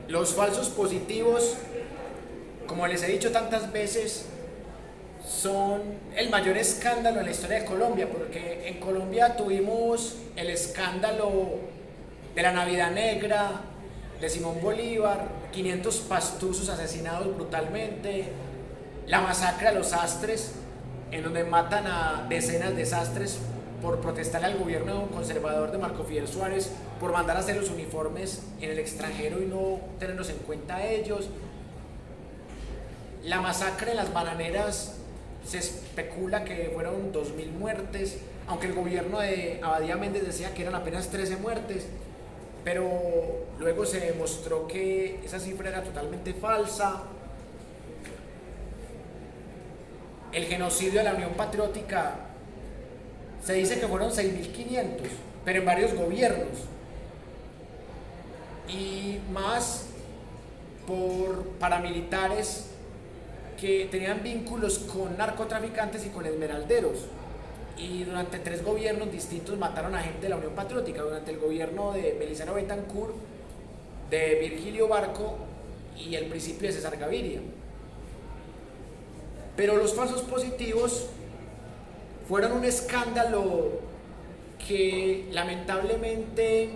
Los falsos positivos, como les he dicho tantas veces, son el mayor escándalo en la historia de Colombia, porque en Colombia tuvimos el escándalo de la Navidad Negra, de Simón Bolívar, 500 pastusos asesinados brutalmente, la masacre a los sastres, en donde matan a decenas de sastres por protestar al gobierno conservador de Marco Fidel Suárez, por mandar a hacer los uniformes en el extranjero y no tenerlos en cuenta a ellos. La masacre en las bananeras, se especula que fueron 2000 muertes, aunque el gobierno de Abadía Méndez decía que eran apenas 13 muertes, pero luego se demostró que esa cifra era totalmente falsa. El genocidio de la Unión Patriótica, se dice que fueron 6500, pero en varios gobiernos, y más por paramilitares que tenían vínculos con narcotraficantes y con esmeralderos, y durante 3 gobiernos distintos mataron a gente de la Unión Patriótica, durante el gobierno de Belisario Betancur, de Virgilio Barco y el principio de César Gaviria. Pero los falsos positivos fueron un escándalo que lamentablemente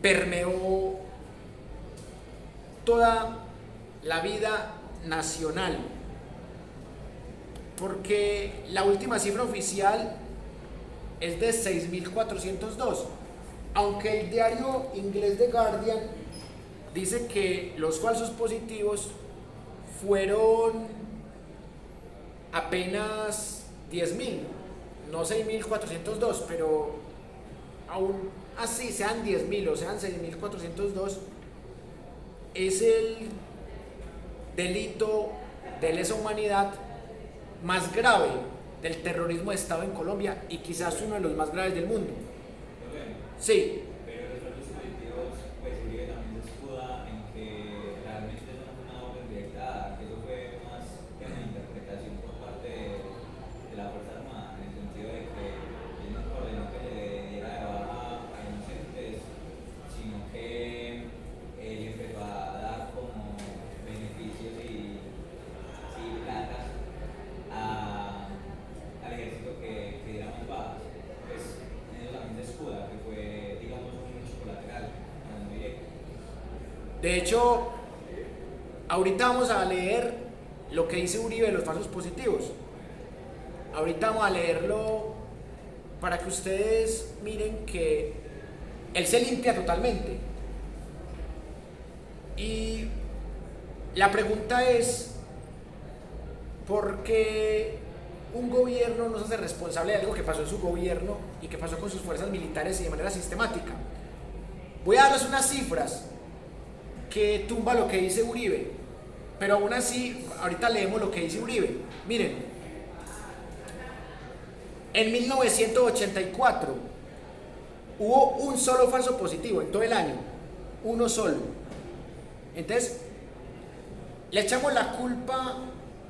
permeó toda la vida nacional, porque la última cifra oficial es de 6.402, aunque el diario inglés The Guardian dice que los falsos positivos fueron apenas 10.000, no 6.402, pero aún así sean 10.000 o sean 6.402, es el delito de lesa humanidad más grave del terrorismo de Estado en Colombia, y quizás uno de los más graves del mundo. Sí. Pero los falsos positivos, pues Uribe también se escuda en que realmente eso no fue una orden directa, que eso fue más que una interpretación por parte de la Fuerza Armada, en el sentido de que él no ordenó que le diera de baja a inocentes, sino que él empezó a dar como beneficios y plata al ejército que diera más bajas. Pues en eso también se escuda, que fue, digamos, un hecho colateral, no muy directo. De hecho, ahorita vamos a leer lo que dice Uribe de los falsos positivos. Ahorita vamos a leerlo para que ustedes miren que él se limpia totalmente. Y la pregunta es, ¿por qué un gobierno no se hace responsable de algo que pasó en su gobierno y que pasó con sus fuerzas militares y de manera sistemática? Voy a darles unas cifras que tumba lo que dice Uribe, pero aún así, ahorita leemos lo que dice Uribe. Miren, en 1984 hubo un solo falso positivo en todo el año, uno solo. Entonces, le echamos la culpa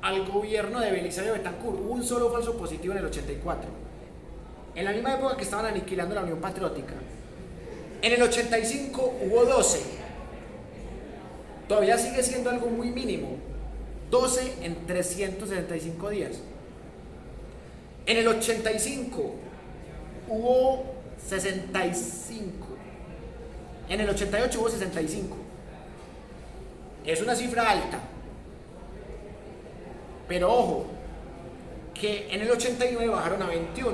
al gobierno de Belisario Betancur. Hubo un solo falso positivo en el 84, en la misma época que estaban aniquilando la Unión Patriótica. En el 85 hubo 12, todavía sigue siendo algo muy mínimo, 12 en 365 días. En el 85 hubo 65, en el 88 hubo 65. Es una cifra alta, pero ojo, que en el 89 bajaron a 21.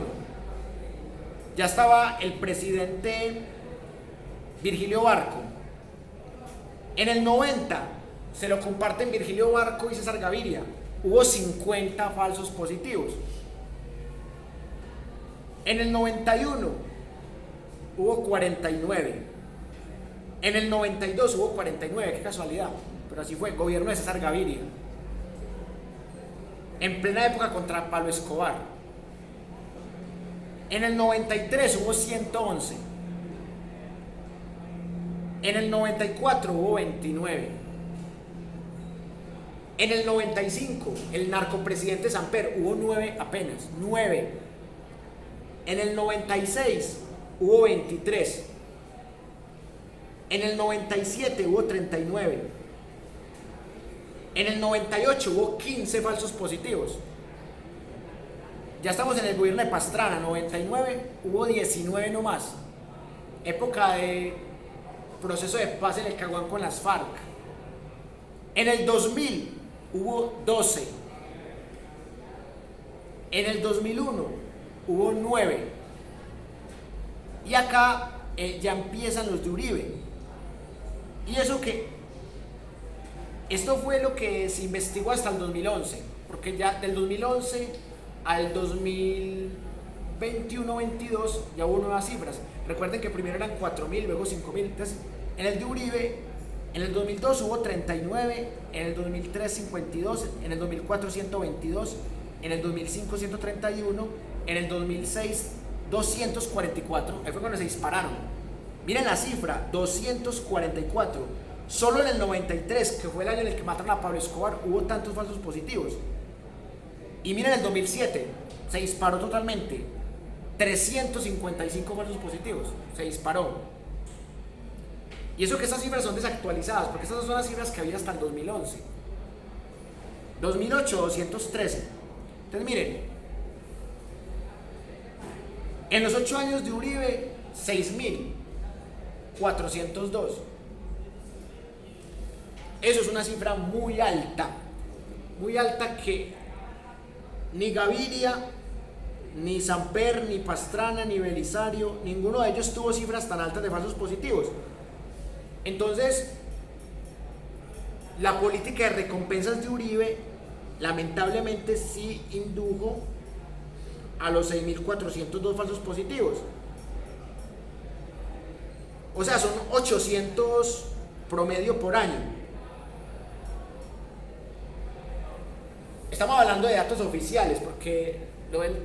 Ya estaba el presidente Virgilio Barco. En el 90 se lo comparten Virgilio Barco y César Gaviria. Hubo 50 falsos positivos. En el 91 hubo 49. En el 92 hubo 49, qué casualidad, pero así fue, gobierno de César Gaviria, en plena época contra Pablo Escobar. En el 93 hubo 111. En el 94 hubo 29. En el 95, el narcopresidente Samper, hubo 9 apenas, 9. En el 96 hubo 23. En el 97 hubo 39. En el 98 hubo 15 falsos positivos. Ya estamos en el gobierno de Pastrana, 99 hubo 19 nomás. Época de proceso de paz en el Caguán con las FARC. En el 2000 hubo 12. En el 2001 hubo 9. Y acá ya empiezan los de Uribe. Y eso que esto fue lo que se investigó hasta el 2011, porque ya del 2011 al 2021-22 ya hubo nuevas cifras. Recuerden que primero eran 4.000, luego 5.000. Entonces, en el de Uribe, en el 2002 hubo 39, en el 2003 52, en el 2004 122, en el 2005 131, en el 2006 244. Ahí fue cuando se dispararon. Miren la cifra, 244. Solo en el 93, que fue el año en el que mataron a Pablo Escobar, hubo tantos falsos positivos. Y miren el 2007, se disparó totalmente. 355 falsos positivos, se disparó. Y eso que estas cifras son desactualizadas, porque estas son las cifras que había hasta el 2011. 2008, 213. Entonces miren, en los 8 años de Uribe, 6.402. Eso es una cifra muy alta que ni Gaviria, ni Samper, ni Pastrana, ni Belisario, ninguno de ellos tuvo cifras tan altas de falsos positivos. Entonces, la política de recompensas de Uribe lamentablemente sí indujo a los 6.402 falsos positivos. O sea, son 800 promedio por año. Estamos hablando de datos oficiales, porque lo del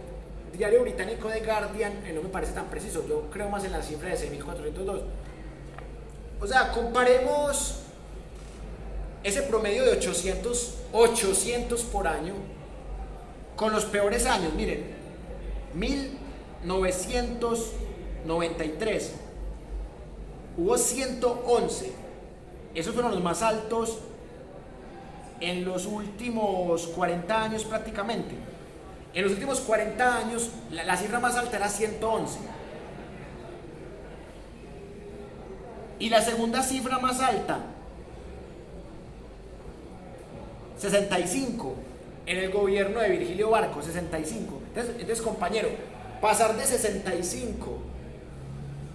diario británico The Guardian no me parece tan preciso. Yo creo más en la cifra de 6.402. O sea, comparemos ese promedio de 800 por año con los peores años. Miren, 1993 hubo 111. Esos fueron los más altos en los últimos 40 años prácticamente. En los últimos 40 años la cifra más alta era 111. Y la segunda cifra más alta, 65, en el gobierno de Virgilio Barco, 65. Entonces compañero, pasar de 65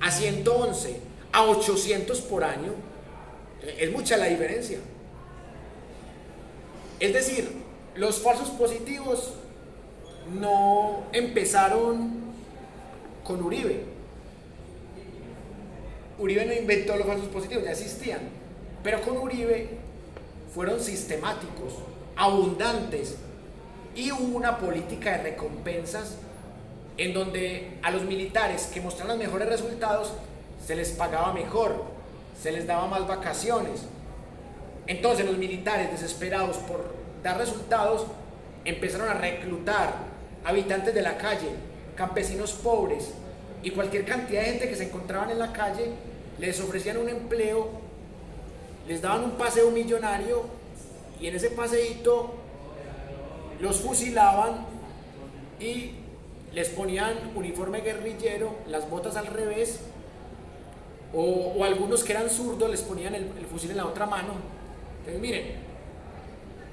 a 111 a 800 por año, es mucha la diferencia. Es decir, los falsos positivos no empezaron con Uribe. Uribe no inventó los falsos positivos, ya existían. Pero con Uribe fueron sistemáticos, abundantes, y hubo una política de recompensas en donde a los militares que mostraron los mejores resultados se les pagaba mejor, se les daba más vacaciones. Entonces los militares, desesperados por dar resultados, empezaron a reclutar habitantes de la calle, campesinos pobres y cualquier cantidad de gente que se encontraban en la calle. Les ofrecían un empleo, les daban un paseo millonario y en ese paseíto los fusilaban y les ponían uniforme guerrillero, las botas al revés, o algunos que eran zurdos les ponían el fusil en la otra mano. Entonces miren,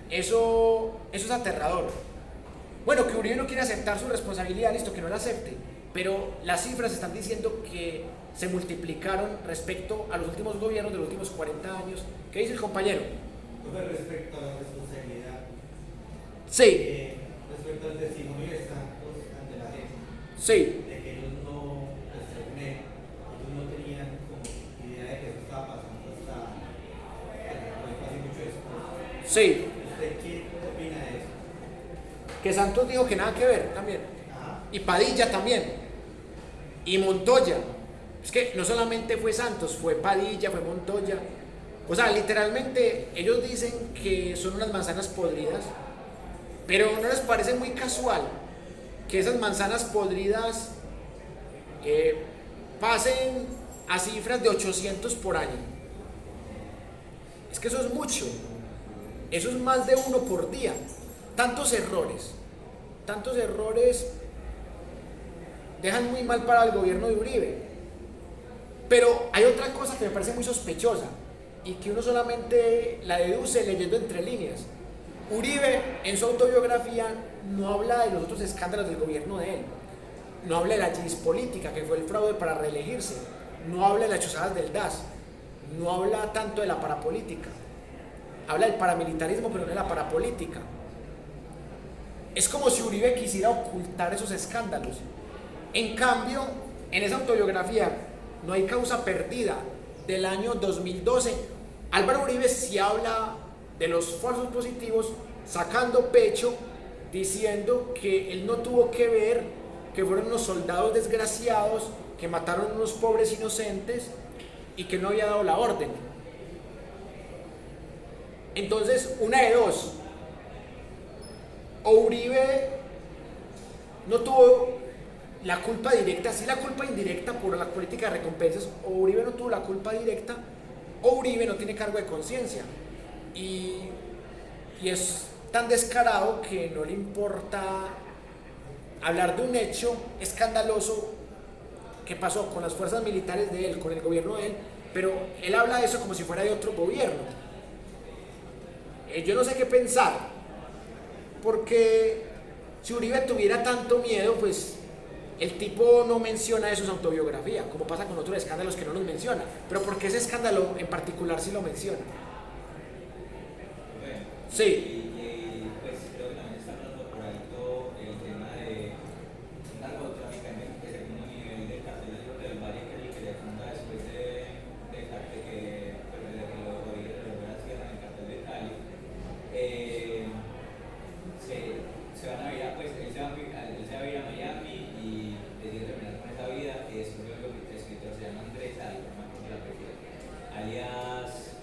eso es aterrador. Bueno, que Uribe no quiere aceptar su responsabilidad, listo, que no la acepte, pero las cifras están diciendo que se multiplicaron respecto a los últimos gobiernos de los últimos 40 años. ¿Qué dice el compañero? Respecto a la responsabilidad. Sí. Respecto al testimonio de Santos ante la gente. Sí. De que ellos no, ellos no tenían como idea de que eso estaba pasando hasta hace mucho después. Sí. ¿Usted qué opina de eso? Que Santos dijo que nada que ver también. Ajá. Y Padilla también. Y Montoya. Es que no solamente fue Santos, fue Padilla, fue Montoya. O sea, literalmente ellos dicen que son unas manzanas podridas, pero ¿no les parece muy casual que esas manzanas podridas pasen a cifras de 800 por año. Es que eso es mucho, eso es más de uno por día. Tantos errores dejan muy mal para el gobierno de Uribe. Pero hay otra cosa que me parece muy sospechosa y que uno solamente la deduce leyendo entre líneas. Uribe en su autobiografía no habla de los otros escándalos del gobierno de él, no habla de la política, que fue el fraude para reelegirse, no habla de las chuzadas del DAS, no habla tanto de la parapolítica, habla del paramilitarismo pero no de la parapolítica. Es como si Uribe quisiera ocultar esos escándalos. En cambio, en esa autobiografía no hay causa perdida del año 2012. Álvaro Uribe sí habla de los falsos positivos, sacando pecho, diciendo que él no tuvo que ver, que fueron unos soldados desgraciados que mataron a unos pobres inocentes y que no había dado la orden. Entonces, una de dos: o Uribe no tuvo la culpa directa, sí la culpa indirecta por la política de recompensas, o Uribe no tuvo la culpa directa, o Uribe no tiene cargo de conciencia y es tan descarado que no le importa hablar de un hecho escandaloso que pasó con las fuerzas militares de él, con el gobierno de él, pero él habla de eso como si fuera de otro gobierno. Yo no sé qué pensar, porque si Uribe tuviera tanto miedo, pues el tipo no menciona eso en su autobiografía, como pasa con otros escándalos que no los menciona, pero porque ese escándalo en particular sí lo menciona. Sí. Y pues creo que también está hablando por alto el tema de un narcotráfico que segundo nivel del cartel del Valle, que es el que le funda después del cartel que lo corrige de la sierra en el cartel de Cali. Se van a ir a, pues él se va a ir a Miami y decide terminar con esa vida, que después de lo que el escritor se llama Andrés Ali, no me acuerdo la apellido, alias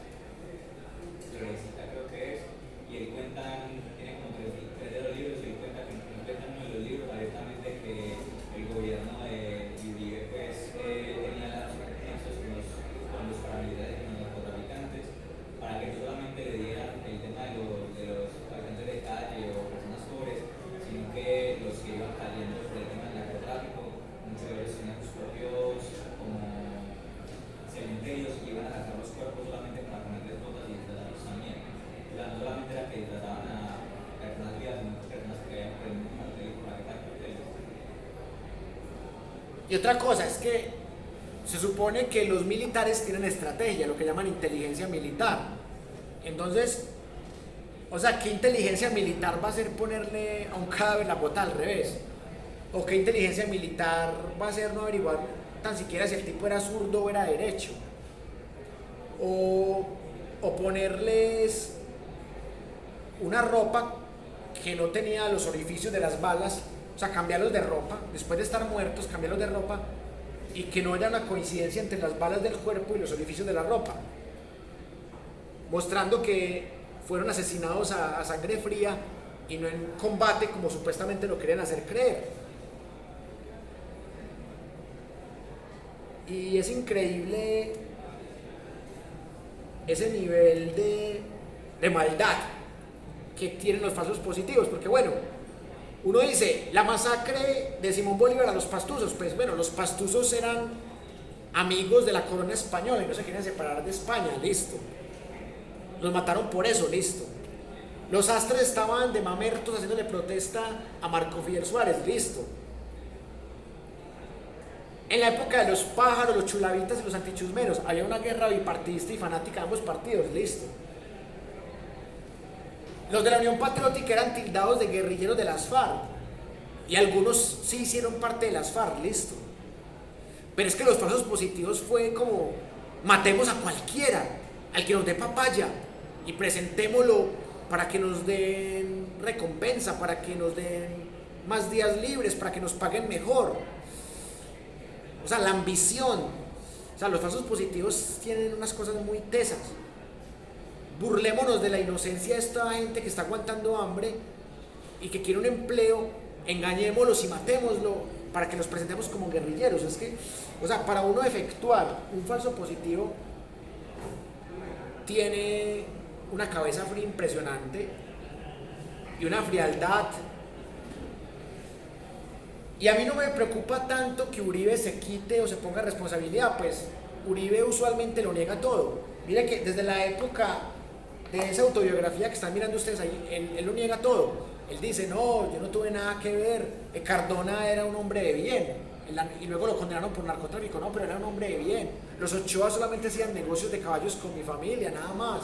Florecita creo que es, y él cuenta, tiene como tres de los libros, y él cuenta que no cuenta uno de los libros abiertamente que el gobierno de Uribe pues tenía las nexos con los paramilitares y con los narcotraficantes para que no solamente le dieran el tema de los habitantes de calle o personas pobres, sino que los que iban cayendo por el tema del narcotráfico, muchos de ellos tenían sus propios como cementerios y iban a sacar los cuerpos solamente para ponerles botas y disfrazarlos también. O sea, no solamente era que disfrazaban a personas vivas, sino que personas que habían por el mismo cartel y por la guerra de carteles. Y otra cosa es que se supone que los militares tienen estrategia, lo que llaman inteligencia militar. Entonces, o sea, ¿qué inteligencia militar va a ser ponerle a un cadáver la bota al revés? ¿O qué inteligencia militar va a ser no averiguar tan siquiera si el tipo era zurdo o era derecho? O ponerles una ropa que no tenía los orificios de las balas, o sea, cambiarlos de ropa, después de estar muertos, cambiarlos de ropa, y que no haya una coincidencia entre las balas del cuerpo y los orificios de la ropa, mostrando que fueron asesinados a sangre fría y no en combate como supuestamente lo querían hacer creer. Y es increíble ese nivel de maldad que tienen los falsos positivos, porque bueno, uno dice, la masacre de Simón Bolívar a los pastuzos, pues bueno, los pastuzos eran amigos de la corona española y no se querían separar de España, listo. Los mataron por eso, listo. Los Astres estaban de mamertos haciéndole protesta a Marco Fidel Suárez, listo. En la época de los pájaros, los chulavitas y los antichusmeros, había una guerra bipartidista y fanática de ambos partidos, listo. Los de la Unión Patriótica eran tildados de guerrilleros de las FARC y algunos sí hicieron parte de las FARC, listo. Pero es que los falsos positivos fue como, matemos a cualquiera, al que nos dé papaya y presentémoslo para que nos den recompensa, para que nos den más días libres, para que nos paguen mejor. O sea, la ambición. O sea, los falsos positivos tienen unas cosas muy tesas. Burlémonos de la inocencia de esta gente que está aguantando hambre y que quiere un empleo, engañémoslos y matémoslo para que los presentemos como guerrilleros. Es que, o sea, para uno efectuar un falso positivo tiene una cabeza fría impresionante y una frialdad. Y a mí no me preocupa tanto que Uribe se quite o se ponga responsabilidad, pues Uribe usualmente lo niega todo. Mire que desde la época de esa autobiografía que están mirando ustedes ahí, él lo niega todo. Él dice, no, yo no tuve nada que ver, Cardona era un hombre de bien, y luego lo condenaron por narcotráfico, no, pero era un hombre de bien. Los Ochoa solamente hacían negocios de caballos con mi familia, nada más.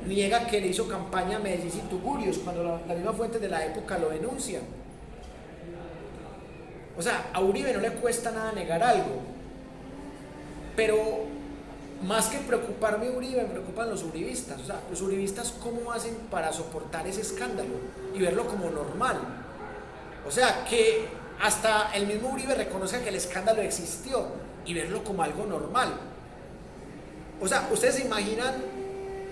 Niega que le hizo campaña a Medellín sin tugurios, cuando las mismas fuentes de la época lo denuncian. O sea, a Uribe no le cuesta nada negar algo, pero más que preocuparme Uribe, me preocupan los uribistas. O sea, los uribistas cómo hacen para soportar ese escándalo y verlo como normal. O sea, que hasta el mismo Uribe reconozca que el escándalo existió y verlo como algo normal. O sea, ustedes se imaginan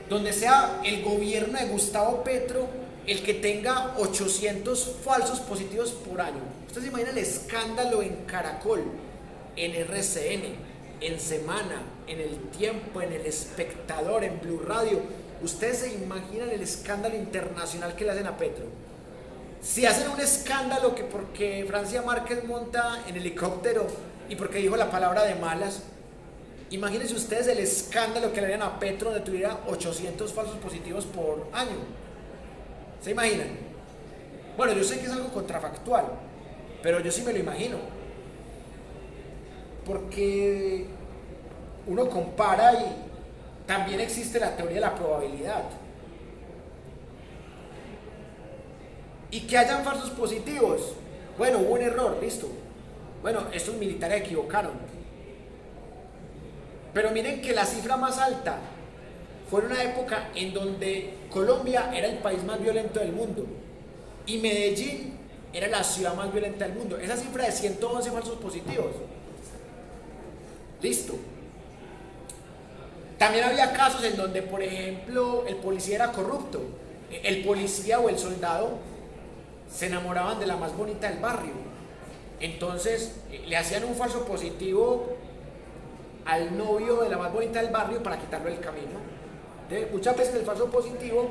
donde sea el gobierno de Gustavo Petro el que tenga 800 falsos positivos por año. Ustedes se imaginan el escándalo en Caracol, en RCN, en Semana, en El Tiempo, en El Espectador, en Blue Radio. Ustedes se imaginan el escándalo internacional que le hacen a Petro. Si hacen un escándalo que porque Francia Márquez monta en helicóptero y porque dijo la palabra de malas, imagínense ustedes el escándalo que le harían a Petro donde tuviera 800 falsos positivos por año. ¿Se imaginan? Bueno, yo sé que es algo contrafactual, pero yo sí me lo imagino. Porque uno compara y también existe la teoría de la probabilidad. Y que hayan falsos positivos. Bueno, hubo un error, listo. Bueno, estos militares equivocaron. Pero miren que la cifra más alta fue en una época en donde Colombia era el país más violento del mundo y Medellín era la ciudad más violenta del mundo. Esa cifra de 111 falsos positivos. Listo. También había casos en donde, por ejemplo, el policía era corrupto. El policía o el soldado se enamoraban de la más bonita del barrio. Entonces le hacían un falso positivo al novio de la más bonita del barrio para quitarlo del camino. Entonces, muchas veces el falso positivo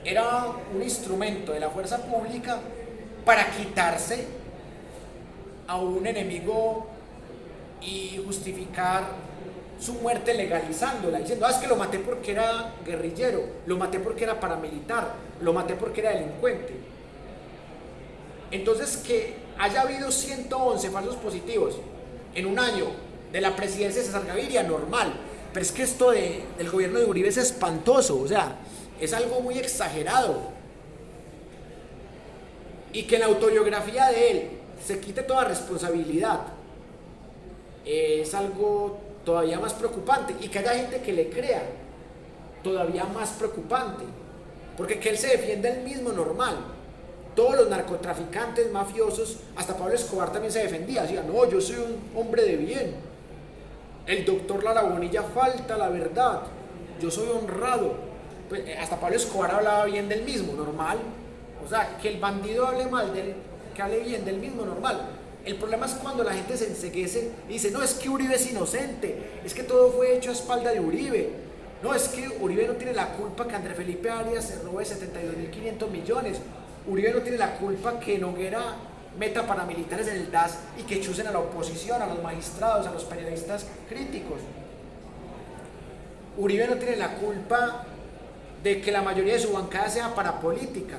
era un instrumento de la fuerza pública para quitarse a un enemigo y justificar su muerte legalizándola, diciendo, es que lo maté porque era guerrillero, lo maté porque era paramilitar, lo maté porque era delincuente. Entonces, que haya habido 111 falsos positivos en un año de la presidencia de César Gaviria, normal, pero es que esto del gobierno de Uribe es espantoso, o sea, es algo muy exagerado. Y que en la autobiografía de él se quite toda responsabilidad es algo todavía más preocupante, y que haya gente que le crea todavía más preocupante, porque que él se defienda él mismo, normal. Todos los narcotraficantes, mafiosos, hasta Pablo Escobar también se defendía, decía, no, yo soy un hombre de bien, el doctor Lara Bonilla falta la verdad, yo soy honrado. Pues, hasta Pablo Escobar hablaba bien del mismo, normal. O sea, que el bandido hable mal de él, que hable bien del mismo, normal. El problema es cuando la gente se enceguece y dice, no, es que Uribe es inocente, es que todo fue hecho a espalda de Uribe. No, es que Uribe no tiene la culpa que Andrés Felipe Arias se robe 72.500 millones. Uribe no tiene la culpa que Noguera meta paramilitares en el DAS y que chusen a la oposición, a los magistrados, a los periodistas críticos. Uribe no tiene la culpa de que la mayoría de su bancada sea parapolítica.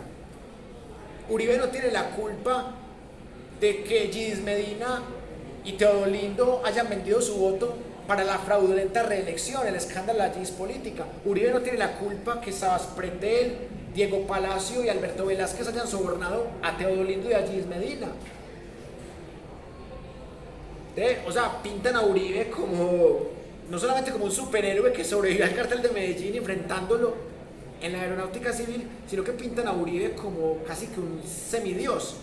Uribe no tiene la culpa de que Gidis Medina y Teodolindo hayan vendido su voto para la fraudulenta reelección, el escándalo de la Gidis política. Uribe no tiene la culpa que Sabas Pretel, Diego Palacio y Alberto Velázquez hayan sobornado a Teodolindo y a Gidis Medina. O sea, pintan a Uribe como, no solamente como un superhéroe que sobrevivió al cartel de Medellín enfrentándolo en la aeronáutica civil, sino que pintan a Uribe como casi que un semidios.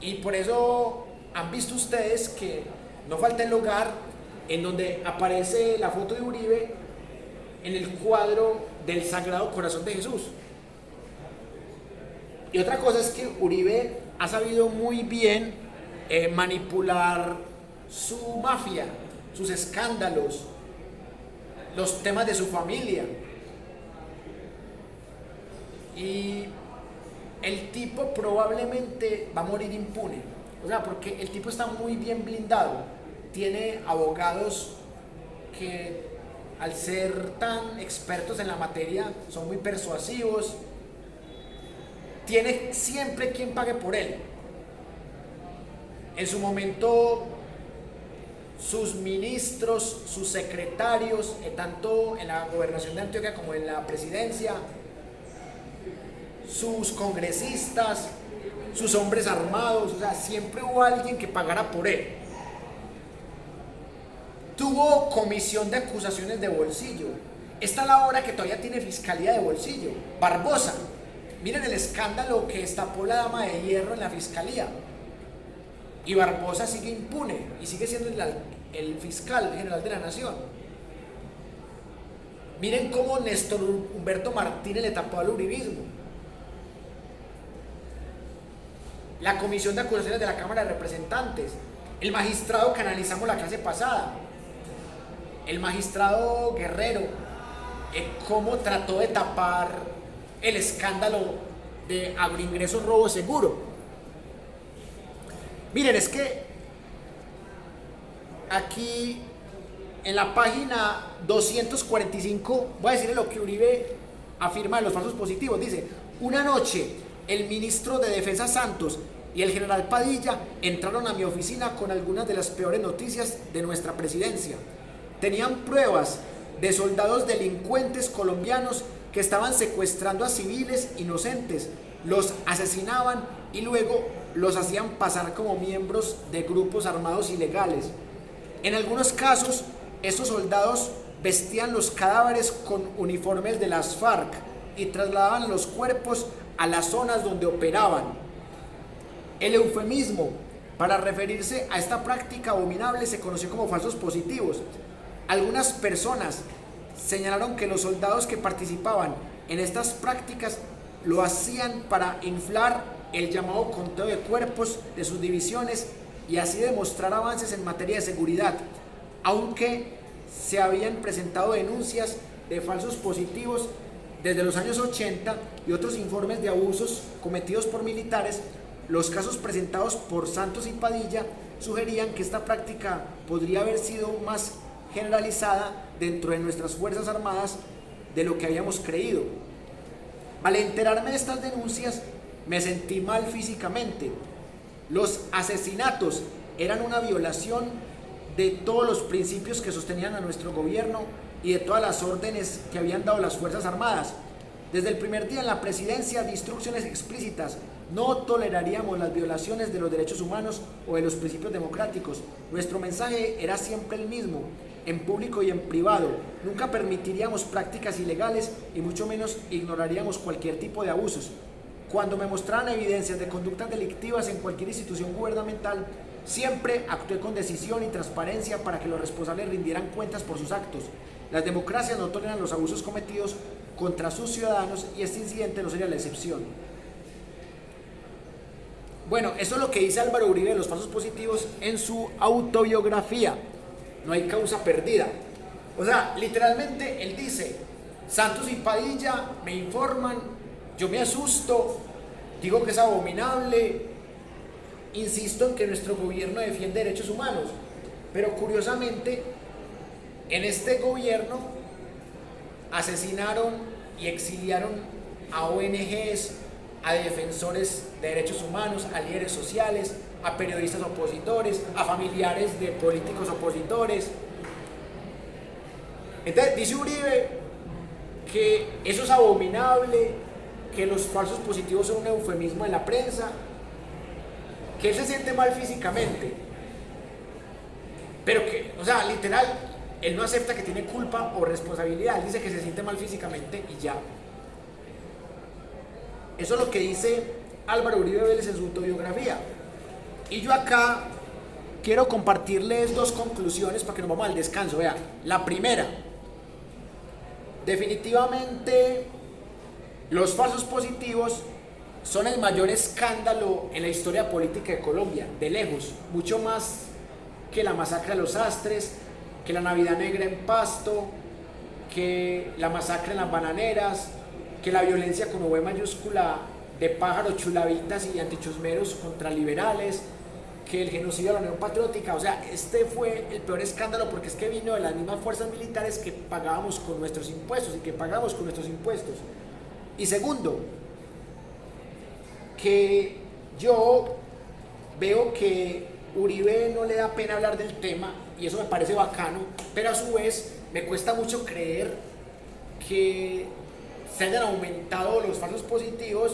Y por eso han visto ustedes que no falta el lugar en donde aparece la foto de Uribe en el cuadro del Sagrado Corazón de Jesús. Y otra cosa es que Uribe ha sabido muy bien manipular su mafia, sus escándalos, los temas de su familia. Y el tipo probablemente va a morir impune. O sea, porque el tipo está muy bien blindado. Tiene abogados que, al ser tan expertos en la materia, son muy persuasivos. Tiene siempre quien pague por él. En su momento, sus ministros, sus secretarios, tanto en la gobernación de Antioquia como en la presidencia, sus congresistas, sus hombres armados, o sea, siempre hubo alguien que pagara por él. Tuvo comisión de acusaciones de bolsillo. Esta es la hora que todavía tiene fiscalía de bolsillo. Barbosa. Miren el escándalo que destapó la dama de hierro en la fiscalía. Y Barbosa sigue impune y sigue siendo el fiscal general de la nación. Miren cómo Néstor Humberto Martínez le tapó al uribismo. La comisión de acusaciones de la Cámara de Representantes. El magistrado que analizamos la clase pasada. El magistrado Guerrero, cómo trató de tapar el escándalo de agroingresos robo seguro. Miren, es que aquí en la página 245, voy a decirle lo que Uribe afirma de los falsos positivos. Dice: una noche el ministro de Defensa Santos y el general Padilla entraron a mi oficina con algunas de las peores noticias de nuestra presidencia. Tenían pruebas de soldados delincuentes colombianos que estaban secuestrando a civiles inocentes, los asesinaban y luego los hacían pasar como miembros de grupos armados ilegales. En algunos casos, estos soldados vestían los cadáveres con uniformes de las FARC y trasladaban los cuerpos a las zonas donde operaban. El eufemismo para referirse a esta práctica abominable se conoció como falsos positivos. Algunas personas señalaron que los soldados que participaban en estas prácticas lo hacían para inflar el llamado conteo de cuerpos de sus divisiones y así demostrar avances en materia de seguridad, aunque se habían presentado denuncias de falsos positivos desde los años 80 y otros informes de abusos cometidos por militares. Los casos presentados por Santos y Padilla sugerían que esta práctica podría haber sido más generalizada dentro de nuestras Fuerzas Armadas de lo que habíamos creído. Al enterarme de estas denuncias, me sentí mal físicamente. Los asesinatos eran una violación de todos los principios que sostenían a nuestro gobierno y de todas las órdenes que habían dado las Fuerzas Armadas. Desde el primer día en la presidencia di instrucciones explícitas: no toleraríamos las violaciones de los derechos humanos o de los principios democráticos. Nuestro mensaje era siempre el mismo: en público y en privado, nunca permitiríamos prácticas ilegales y mucho menos ignoraríamos cualquier tipo de abusos. Cuando me mostraran evidencias de conductas delictivas en cualquier institución gubernamental, siempre actué con decisión y transparencia para que los responsables rindieran cuentas por sus actos. Las democracias no toleran los abusos cometidos contra sus ciudadanos y este incidente no sería la excepción. Bueno, eso es lo que dice Álvaro Uribe de los falsos positivos en su autobiografía. No hay causa perdida. O sea, literalmente él dice: Santos y Padilla me informan, yo me asusto, digo que es abominable, insisto en que nuestro gobierno defiende derechos humanos, pero curiosamente en este gobierno asesinaron y exiliaron a ONGs, a defensores de derechos humanos, a líderes sociales, a periodistas opositores, a familiares de políticos opositores. Entonces dice Uribe que eso es abominable, que los falsos positivos son un eufemismo de la prensa, que él se siente mal físicamente, pero que, o sea, literal, él no acepta que tiene culpa o responsabilidad, él dice que se siente mal físicamente y ya. Eso es lo que dice Álvaro Uribe Vélez en su autobiografía. Y yo acá quiero compartirles dos conclusiones para que nos vamos al descanso. Vea, la primera: definitivamente los falsos positivos son el mayor escándalo en la historia política de Colombia, de lejos, mucho más que la masacre de los Astres, que la Navidad Negra en Pasto, que la masacre en las Bananeras, que la violencia con V mayúscula de pájaros chulavitas y antichusmeros contra liberales, que el genocidio de la Unión Patriótica. O sea, este fue el peor escándalo porque es que vino de las mismas fuerzas militares que pagábamos con nuestros impuestos y que pagamos con nuestros impuestos. Y segundo, que yo veo que Uribe no le da pena hablar del tema y eso me parece bacano, pero a su vez me cuesta mucho creer que se hayan aumentado los falsos positivos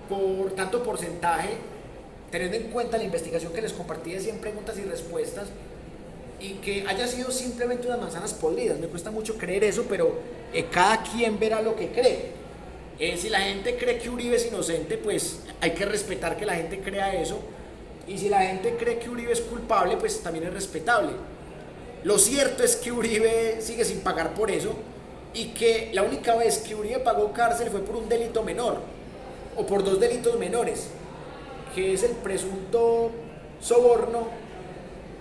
por tanto porcentaje, teniendo en cuenta la investigación que les compartí de 100 preguntas y respuestas, y que haya sido simplemente unas manzanas podridas. Me cuesta mucho creer eso, pero cada quien verá lo que cree. Si la gente cree que Uribe es inocente, pues hay que respetar que la gente crea eso, y si la gente cree que Uribe es culpable, pues también es respetable. Lo cierto es que Uribe sigue sin pagar por eso, y que la única vez que Uribe pagó cárcel fue por un delito menor, o por 2 delitos menores, que es el presunto soborno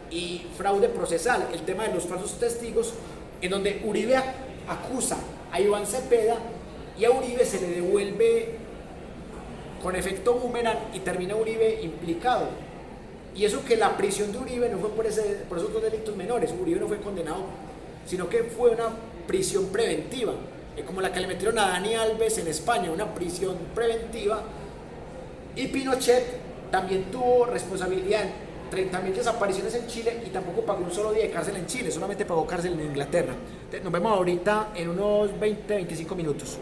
y fraude procesal, el tema de los falsos testigos, en donde Uribe acusa a Iván Cepeda y a Uribe se le devuelve con efecto boomerang y termina Uribe implicado. Y eso que la prisión de Uribe no fue por esos 2 delitos menores, Uribe no fue condenado, sino que fue una prisión preventiva, como la que le metieron a Dani Alves en España, una prisión preventiva. Y Pinochet también tuvo responsabilidad en 30.000 desapariciones en Chile y tampoco pagó un solo día de cárcel en Chile, solamente pagó cárcel en Inglaterra. Nos vemos ahorita en unos 20-25 minutos.